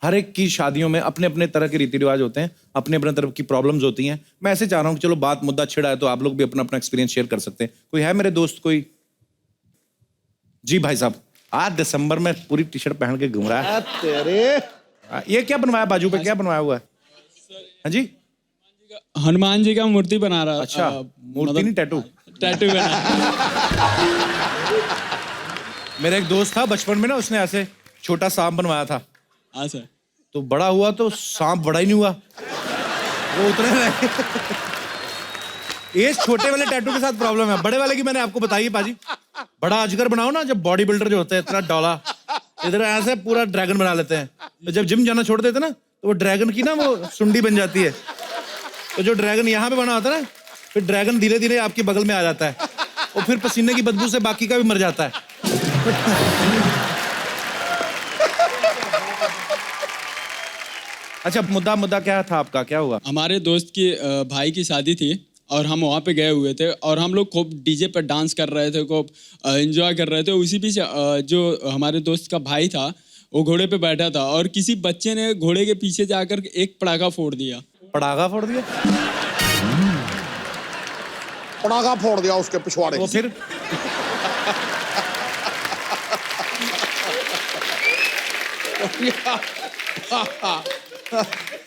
हर एक की शादियों में अपने अपने तरह के रीति रिवाज होते हैं, अपने अपने तरफ की प्रॉब्लम्स होती हैं। मैं ऐसे चाह रहा हूँ कि चलो बात मुद्दा छिड़ा है तो आप लोग भी अपना अपना एक्सपीरियंस शेयर कर सकते हैं। कोई है मेरे दोस्त कोई? जी भाई साहब, आज दिसंबर में पूरी टी शर्ट पहन के घूम रहा है। तेरे ये क्या बनवाया बाजू पे, क्या बनवाया हुआ है? हाँ जी, हनुमान जी का मूर्ति बना रहा। अच्छा मूर्ति नहीं, टैटू। टैटू बना। मेरा एक दोस्त था बचपन में ना, उसने ऐसे छोटा सांप बनवाया था। हाँ सर। तो बड़ा हुआ तो सांप बड़ा ही नहीं हुआ, वो उतने रह गए। ये छोटे वाले टैटू के साथ प्रॉब्लम है, बड़े वाले की मैंने आपको बताई है पाजी। बड़ा अजगर बनाओ ना, जब बॉडी बिल्डर जो होते हैं इतना डौला, इधर ऐसे पूरा ड्रैगन बना लेते हैं। तो जब जिम जाना छोड़ देते ना तो वो ड्रैगन की ना वो सुंडी बन जाती है। तो जो ड्रैगन यहाँ पे बना होता है ना, फिर ड्रैगन धीरे धीरे आपके बगल में आ जाता है और फिर पसीने की बदबू से बाकी का भी मर जाता है। अच्छा मुद्दा क्या था आपका, क्या हुआ? हमारे दोस्त की भाई की शादी थी और हम वहाँ पे गए हुए थे और हम लोग खूब डीजे पर डांस कर रहे थे, खूब एंजॉय कर रहे थे। उसी बीच जो हमारे दोस्त का भाई था वो घोड़े पे बैठा था और किसी बच्चे ने घोड़े के पीछे जाकर एक पटाखा फोड़ दिया। पटाखा फोड़ दिया? पटाखा फोड़ दिया उसके पिछवाड़े। वो फिर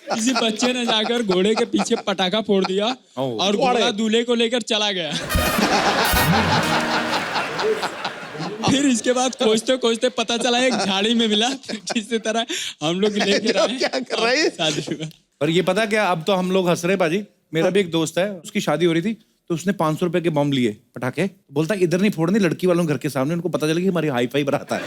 किसी बच्चे ने जाकर घोड़े के पीछे पटाखा फोड़ दिया और घोड़ा दूल्हे को लेकर चला गया। फिर इसके बाद खोजते खोजते पता चला एक झाड़ी में मिला, जिससे तरह हम लोग लेकर आए। क्या कर रहे हैं? शादी हुआ। और ये पता क्या, अब तो हम लोग हंस रहे पाजी। मेरा भी एक दोस्त है, उसकी शादी हो रही थी तो उसने 500 रुपए के बम लिए पटाखे। बोलता इधर नहीं फोड़ने, लड़की वालों घर के सामने। उनको पता चला कि हमारी हाई फाई बरात है।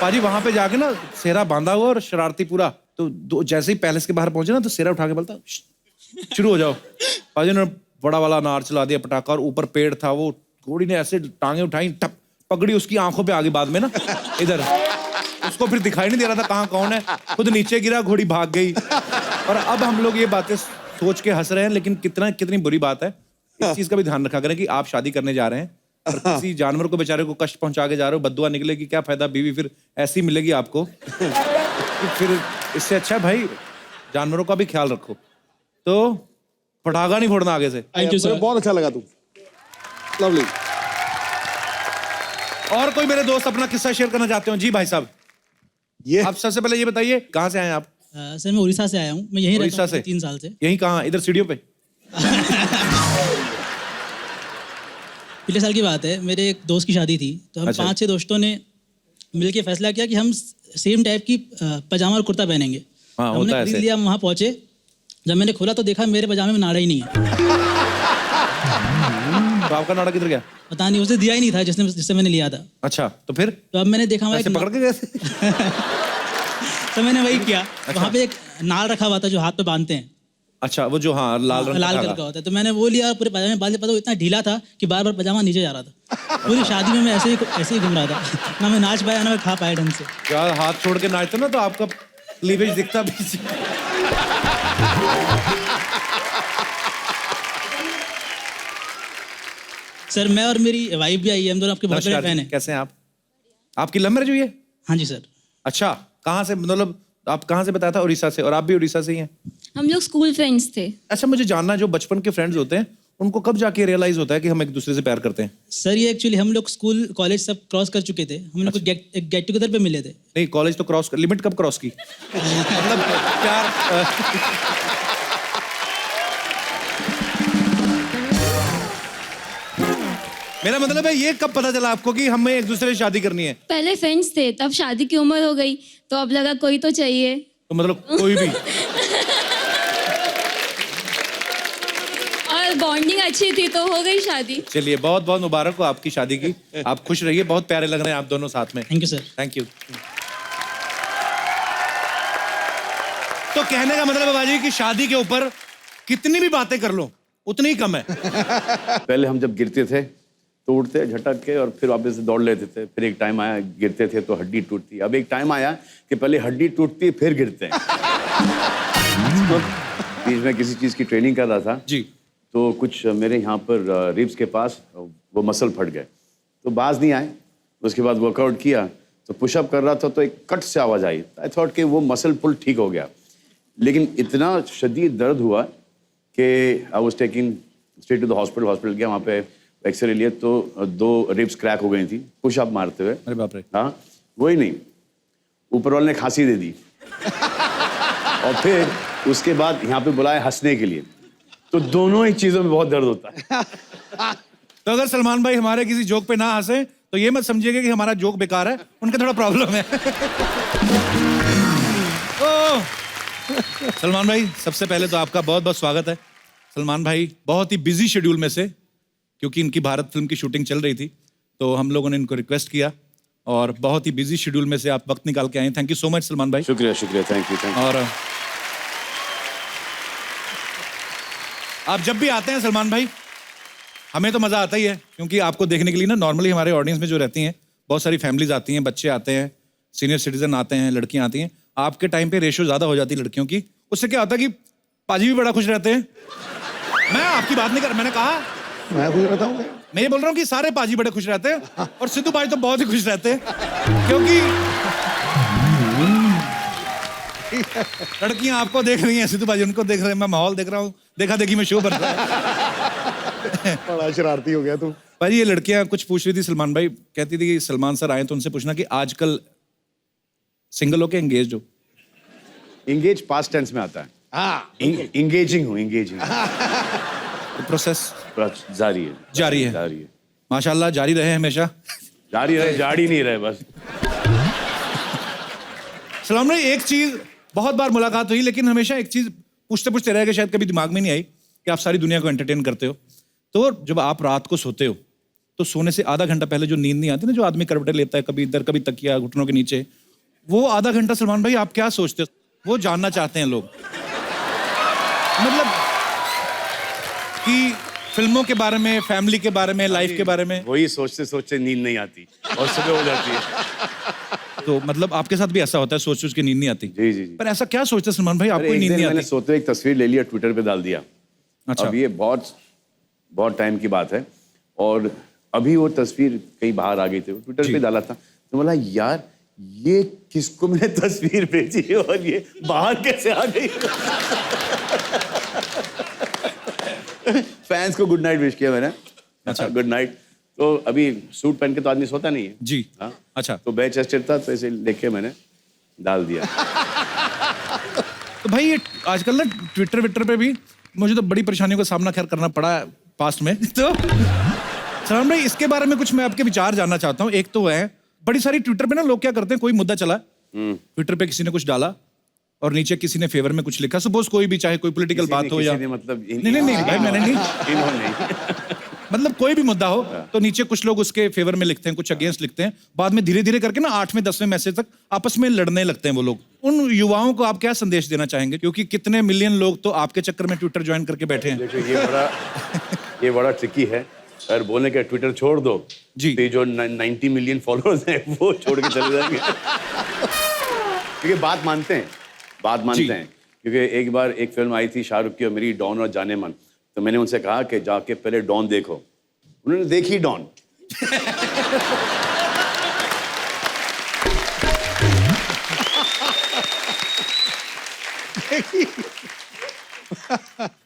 पाजी वहां पे जाके ना सेहरा बांधा हुआ और शरारती पूरा। तो जैसे ही पैलेस के बाहर पहुंचे ना तो सेहरा उठा के बोलता शुरू हो जाओ। पाजी ने बड़ा वाला अनार चला दिया पटाखा और ऊपर पेड़ था, वो घोड़ी ने ऐसे टांगे उठाई, टप पगड़ी उसकी आंखों पे आ गई बाद में ना इधर। उसको फिर दिखाई नहीं दे रहा था कहाँ कौन है, खुद नीचे गिरा, घोड़ी भाग गई। और अब हम लोग ये बातें सोच के हंस रहे हैं, लेकिन कितनी बुरी बात है। इस चीज का भी ध्यान रखा करें कि आप शादी करने जा रहे हैं और किसी जानवर को बेचारे को कष्ट पहुंचा के जा रहे हो, बद्दुआ निकलेगी, क्या फायदा, बीवी फिर ऐसी मिलेगी आपको। फिर इससे अच्छा भाई जानवरों का भी ख्याल रखो। तो पटाखा नहीं फोड़ना आगे से। Thank you sir. बहुत अच्छा लगा तू, लवली। और कोई मेरे दोस्त अपना किस्सा शेयर करना चाहते हो? जी भाई साहब, ये आप सबसे पहले ये बताइए कहाँ से आए हैं आप? सर मैं उड़ीसा से आया हूँ। मैं यहीं रहता उड़ीसा से? हूँ 3 साल से। यहीं कहाँ, इधर सीढ़ियों पे? पिछले साल की बात है, मेरे एक दोस्त की शादी थी तो हम अच्छा। 5-6 दोस्तों ने मिलके फैसला किया कि हम सेम टाइप की पजामा और कुर्ता पहनेंगे। हाँ, हमने होता है खरीद ऐसे। लिया, हम वहाँ पहुँचे। जब मैंने खोला तो देखा मेरे पजामे में नाड़ा ही नहीं है। तो आपका नाड़ा किधर गया? पता नहीं, उसे दिया ही नहीं था जिससे मैंने लिया था। अच्छा, तो फिर तो अब मैंने देखा ऐसे पकड़ के गए थे? तो मैंने वही किया। वहाँ पे एक नाल रखा हुआ था जो हाथ पे बांधते हैं। अच्छा, वो जो हाँ लाल रंग लाल का कलर था। का होता है। तो मैंने वो लिया, पूरे पजामे बांध लिया। पता वो इतना ढीला था कि बार बार पजामा नीचे जा रहा था। पूरी शादी में मैं ऐसे ही घूम रहा था। ना मैं नाच पाया ना मैं खा पाया ढंग से। यार हाथ छोड़ के नाचते ना तो आपका क्लीवेज दिखता पीछे। सर मैं और मेरी वाइफ भी आई है, हम दोनों आपके बहुत बड़े नमस्कार फैन जी, हैं। कैसे हैं आप? आपकी लव मैरिज हुई है? हाँ जी सर। अच्छा, कहाँ से, मतलब आप कहाँ से बताया था? उड़ीसा से। और आप भी उड़ीसा से ही हैं? हम लोग स्कूल फ्रेंड्स थे। अच्छा, मुझे जानना है जो बचपन के फ्रेंड्स होते हैं उनको कब जाके रियलाइज होता है कि हम एक दूसरे से प्यार करते हैं? सर ये एक्चुअली हम लोग स्कूल कॉलेज सब क्रॉस कर चुके थे। हम लोग गेट टुगेदर पे मिले थे। नहीं, कॉलेज तो क्रॉस, लिमिट कब क्रॉस की? मतलब प्यार मेरा मतलब है ये कब पता चला आपको कि हमें एक दूसरे से शादी करनी है? पहले फ्रेंड्स थे, तब शादी की उम्र हो गई तो अब लगा कोई तो चाहिए। तो मतलब कोई भी? और बॉन्डिंग अच्छी थी तो हो गई शादी। चलिए, बहुत बहुत मुबारक हो आपकी शादी की। आप खुश रहिए, बहुत प्यारे लग रहे हैं आप दोनों साथ में। Thank you sir. Thank you. तो कहने का मतलब है बाजी कि शादी के ऊपर कितनी भी बातें कर लो उतनी ही कम है। पहले हम जब गिरते थे तो उठते झटक के और फिर वापस से दौड़ लेते थे। फिर एक टाइम आया गिरते थे तो हड्डी टूटती। अब एक टाइम आया कि पहले हड्डी टूटती फिर गिरते हैं। तो बीच में किसी चीज़ की ट्रेनिंग कर रहा था जी। तो कुछ मेरे यहाँ पर रिब्स के पास वो मसल फट गए तो बाज नहीं आए। उसके बाद वर्कआउट किया तो पुशअप कर रहा था तो एक कट से आवाज़ आई। आई थॉट कि वो मसल पुल ठीक हो गया, लेकिन इतना शदीद दर्द हुआ कि I was taking straight to the hospital गया, वहाँ पे एक्सरे लिए तो 2 रिब्स क्रैक हो गई थी पुशअप मारते हुए। अरे बाप रे। हाँ, वही नहीं, ऊपर वाले ने खांसी दे दी और फिर उसके बाद यहाँ पे बुलाया हंसने के लिए, तो दोनों ही चीज़ों में बहुत दर्द होता है। तो अगर सलमान भाई हमारे किसी जोक पे ना हंसे तो ये मत समझिएगा कि हमारा जोक बेकार है, उनका थोड़ा प्रॉब्लम है। सलमान भाई, सबसे पहले तो आपका बहुत बहुत स्वागत है। सलमान भाई बहुत ही बिजी शेड्यूल में से, क्योंकि इनकी भारत फिल्म की शूटिंग चल रही थी, तो हम लोगों ने इनको रिक्वेस्ट किया और बहुत ही बिजी शेड्यूल में से आप वक्त निकाल के आए। Thank you so much Salman भाई। शुक्रिया, थैंक यू। और आप जब भी आते हैं सलमान भाई, हमें तो मज़ा आता ही है, क्योंकि आपको देखने के लिए ना नॉर्मली हमारे ऑडियंस में जो रहती हैं बहुत सारी फैमिलीज आती हैं, बच्चे आते हैं, सीनियर सिटीजन आते हैं, लड़कियां आती हैं। आपके टाइम पे रेशो ज़्यादा हो जाती है लड़कियों की, उससे क्या होता है कि पाजी भी बड़ा खुश रहते हैं। मैं आपकी बात नहीं कर, मैंने कहा मैं खुश रहता हूँ। मैं ये बोल रहा हूँ कि सारे पाजी बड़े खुश रहते हैं और सिद्धू भाई तो बहुत ही खुश रहते हैं, क्योंकि लड़कियां आपको देख रही हैं, सिद्धू भाई उनको देख रहे हैं, मैं माहौल देख रहा हूँ, देखा देखी में शो बन रहा है। बड़ा शरारती हो गया तू। भाई ये लड़कियां कुछ पूछ रही थी सलमान भाई, कहती थी कि सलमान सर आए तो उनसे पूछना कि आजकल सिंगल हो के एंगेज हो। इंगेज पास्ट टेंस में आता है। हाँ, इंगेजिंग तो प्रोसेस जारी है। जारी है। माशाल्लाह जारी रहे हमेशा। जारी रहे, जारी नहीं रहे बस। सलमान भाई एक चीज, बहुत बार मुलाकात हुई, लेकिन हमेशा एक चीज पूछते पूछते रह गए, शायद कभी दिमाग में नहीं आई कि आप सारी दुनिया को एंटरटेन करते हो। तो जब आप रात को सोते हो तो सोने से आधा घंटा पहले जो नींद नहीं आती ना, जो आदमी करवटें लेता है, कभी इधर कभी तकिया घुटनों के नीचे, वो आधा घंटा सलमान भाई आप क्या सोचते हो? वो जानना चाहते हैं लोग, मतलब कि फिल्मों के बारे में, फैमिली के बारे में, लाइफ के बारे में। वही सोचते सोचते नींद नहीं आती और सुबह हो जाती है। तो मतलब आपके साथ भी ऐसा होता है, सोच सोच के नींद नहीं आती? जी जी। पर ऐसा क्या सोचते हैं सलमान भाई, आपको एक नींद दिन नहीं मैंने आती? सोते हुए एक तस्वीर ले लिया, ट्विटर पे डाल दिया। अच्छा। अब ये बहुत टाइम की बात है, और अभी वो तस्वीर कहीं बाहर आ गई थी, ट्विटर पे डाला था, तो बोला यार ये किसको मैंने तस्वीर भेजी है और ये बाहर कैसे आ गई। फैंस को गुड नाइट विश किया मैंने। अच्छा, गुड नाइट। तो अभी सूट पहन के तो आदमी सोता नहीं है जी। हाँ? अच्छा। तो बेड चेस्टेड था, तो ऐसे लेके मैंने डाल दिया। तो भाई ये आजकल ना ट्विटर विटर पे भी मुझे तो बड़ी परेशानियों का सामना खैर करना पड़ा पास्ट में। तो सलमान भाई इसके बारे में कुछ मैं आपके विचार जानना चाहता हूँ। एक तो है, बड़ी सारी ट्विटर पे ना लोग क्या करते हैं, कोई मुद्दा चला, ट्विटर पे किसी ने कुछ डाला और नीचे किसी ने फेवर में कुछ लिखा, सपोज कोई भी, चाहे कोई पॉलिटिकल बात हो या मतलब नहीं भाई मैंने नहीं, इन्होंने मतलब कोई भी मुद्दा हो तो नीचे कुछ लोग उसके फेवर में लिखते हैं, कुछ अगेंस्ट लिखते हैं, बाद में धीरे धीरे करके ना 8वें 10वें मैसेज तक आपस में लड़ने लगते हैं वो लोग। उन युवाओं को आप क्या संदेश देना चाहेंगे, क्योंकि कितने मिलियन लोग तो आपके चक्कर में ट्विटर ज्वाइन करके बैठे हैं। ये बड़ा ट्रिकी है। अगर बोलने का ट्विटर छोड़ दो जी, तो जो 90 मिलियन फॉलोअर्स हैं वो छोड़ के चले जाएंगे। क्योंकि बात मानते हैं क्योंकि एक बार एक फिल्म आई थी शाहरुख की और मेरी, डॉन और जाने मन, तो मैंने उनसे कहा कि जाके पहले डॉन देखो, उन्होंने देखी डॉन।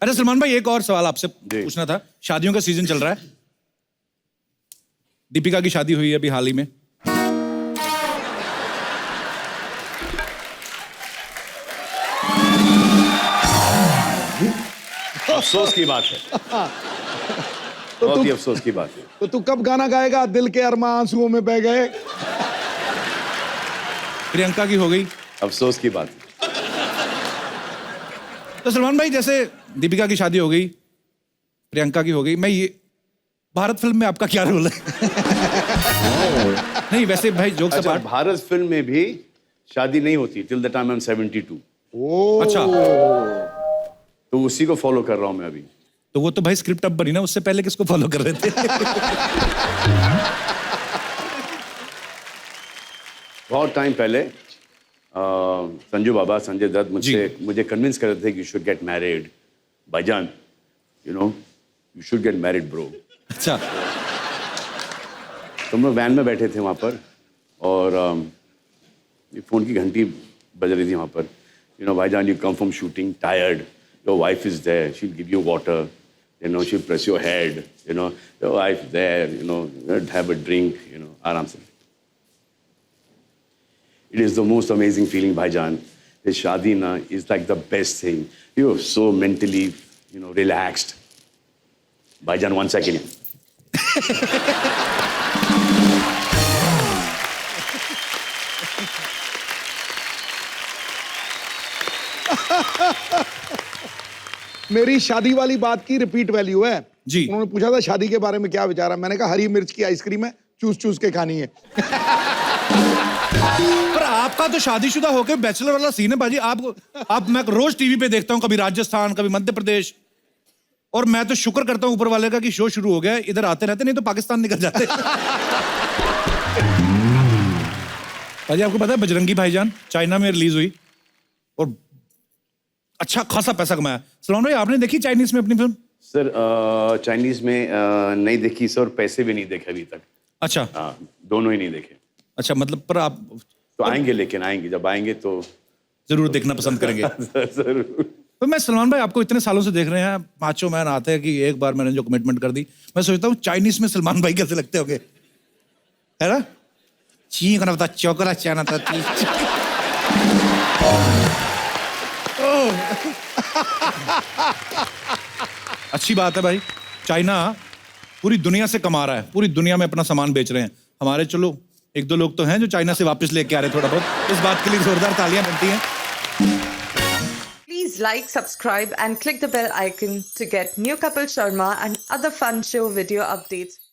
अरे सलमान भाई एक और सवाल आपसे पूछना था। शादियों का सीजन चल रहा है, दीपिका की शादी हुई है अभी हाल ही में, अफसोस की बात है, बहुत ही अफसोस की बात है। तो तू कब गाना गाएगा, दिल के अरमां आंसुओं में बह गए? प्रियंका की हो गई, अफसोस की बात है। तो सलमान भाई जैसे दीपिका की शादी हो गई, प्रियंका की हो गई, मैं ये भारत फिल्म में आपका क्या रोल है? नहीं वैसे भाई जोक से अच्छा, भारत फिल्म में भी शादी नहीं होती till the time I am 72। अच्छा, तो उसी को फॉलो कर रहा हूं मैं अभी। तो वो तो भाई स्क्रिप्ट अब बनी ना, उससे पहले किसको फॉलो कर रहे थे? बहुत टाइम पहले संजू बाबा, संजय दत्त मुझे कन्विंस कर रहे थे कि यू शुड गेट मैरिड भाईजान, you know you should get married bro. अच्छा, तो हम लोग वैन में बैठे थे वहां पर, और ये फ़ोन की घंटी बज रही थी वहाँ पर. You know, भाईजान, you come from shooting tired. Your wife is there. She'll give you water. You know, she'll press your head. You know, your wife there. You know, have a drink. You know, आराम से. It is the most amazing feeling, भाईजान. This शादी ना is like the best thing. You're so mentally, you know, relaxed. भाईजान, 1 second. मेरी शादी वाली बात की रिपीट वैल्यू है जी। उन्होंने पूछा था शादी के बारे में क्या विचार है, मैंने कहा हरी मिर्च की आइसक्रीम है, चूस चूस के खानी है। पर आपका तो शादीशुदा होके बैचलर वाला सीन है बाजी. आप मैं रोज टीवी पे देखता हूँ, कभी राजस्थान, कभी मध्य प्रदेश, और मैं तो शुक्र करता हूँ ऊपर वाले का कि शो शुरू हो गया है. इधर आते रहते, नहीं तो पाकिस्तान निकल जाते. बाजी, आपको पता है बजरंगी भाईजान चाइना में रिलीज हुई और अच्छा खासा पैसा कमाया. सलमान भाई, आपने देखी चाइनीज में अपनी फिल्म? सर, चाइनीज में नहीं देखी सर, पैसे भी नहीं देखे अभी तक. अच्छा. हाँ, दोनों ही नहीं देखे. अच्छा, मतलब पर आप तो आएंगे, लेकिन आएंगे, जब आएंगे तो जरूर देखना पसंद करेंगे. जरूर. तो मैं सलमान भाई आपको इतने सालों से देख रहे हैं, माचो मैन आते हैं कि एक बार मैंने जो कमिटमेंट कर दी, मैं सोचता हूँ चाइनीज में सलमान भाई कैसे लगते होंगे, है ना? ची करना पता, चौकरा चाना था. अच्छी बात है भाई. चाइना पूरी दुनिया से कमा रहा है, पूरी दुनिया में अपना सामान बेच रहे हैं. हमारे चलो 1-2 लोग तो हैं जो चाइना से वापस लेके आ रहे हैं थोड़ा बहुत. इस बात के लिए जोरदार तालियां बनती हैं. Please like, subscribe and click the bell icon to get new Kapil Sharma and other fun show video updates.